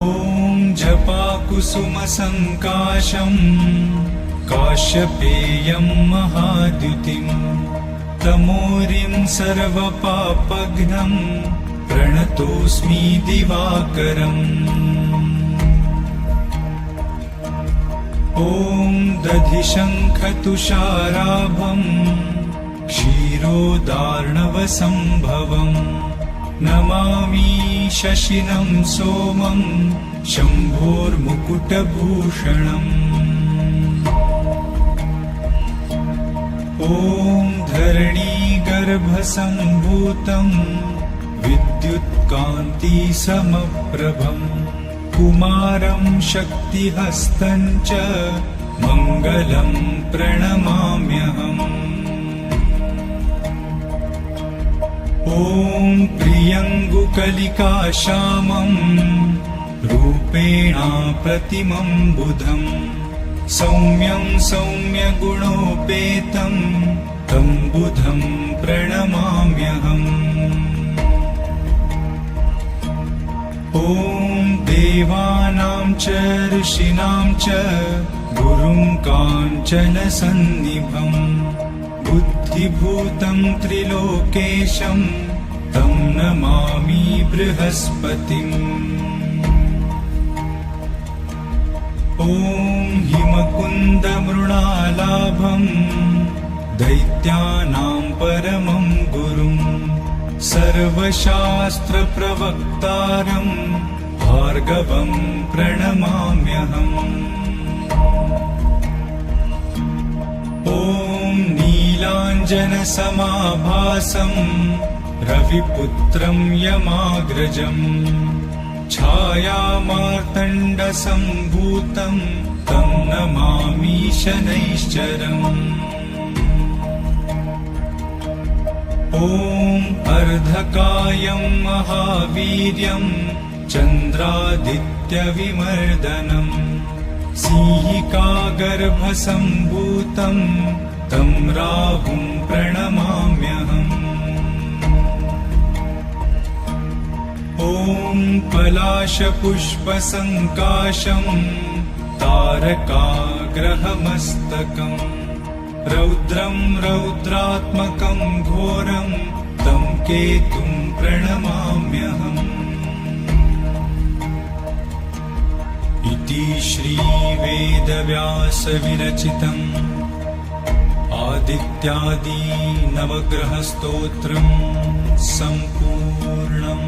ॐ जपाकुसुमसङ्काशम् काश्यपेयं महाद्युतिं तमोरिं सर्वपापघ्नं प्रणतोऽस्मि दिवाकरम्। ॐ दधिशङ्खतुषाराभं क्षीरोदार्णवसम्भवम् नमामि शशिनं सोमं शम्भोर्मुकुटभूषणम्। ॐ धरणीगर्भसम्भूतं विद्युत्कान्तिसमप्रभं कुमारं शक्तिहस्तं च मङ्गलं प्रणमाम्यहम्। ॐ प्रियङ्गुकलिकाश्यामं रूपेणा प्रतिमं बुधं सौम्यं सौम्यगुणोपेतं तं बुधं प्रणमाम्यहम्। ॐ देवानां च ऋषीणां च गुरुं काञ्चनसन्निभम् बुद्धिभूतं त्रिलोकेशं तं नमामि बृहस्पतिम्। ॐ हिमकुन्दमृणालाभं दैत्यानां परमं गुरुं सर्वशास्त्रप्रवक्तारं भार्गवं प्रणमाम्यहम्। ॐ नीलाञ्जनसमाभासं रविपुत्रं यमाग्रजं छायामार्तण्डसम्भूतं तं नमामि शनैश्चरम्। ॐ अर्धकायं महावीर्यं चन्द्रादित्यविमर्दनम् सिंहिकागर्भसम्भूतं तं राहुं प्रणमाम्यहम्। ॐ पलाशपुष्पसङ्काशं तारकाग्रहमस्तकं रौद्रं रौद्रात्मकं घोरं तं केतुं प्रणमाम्यहम्। इति श्रीवेदव्यासविरचितम् आदित्यादि नवग्रहस्तोत्रम् सम्पूर्णम्।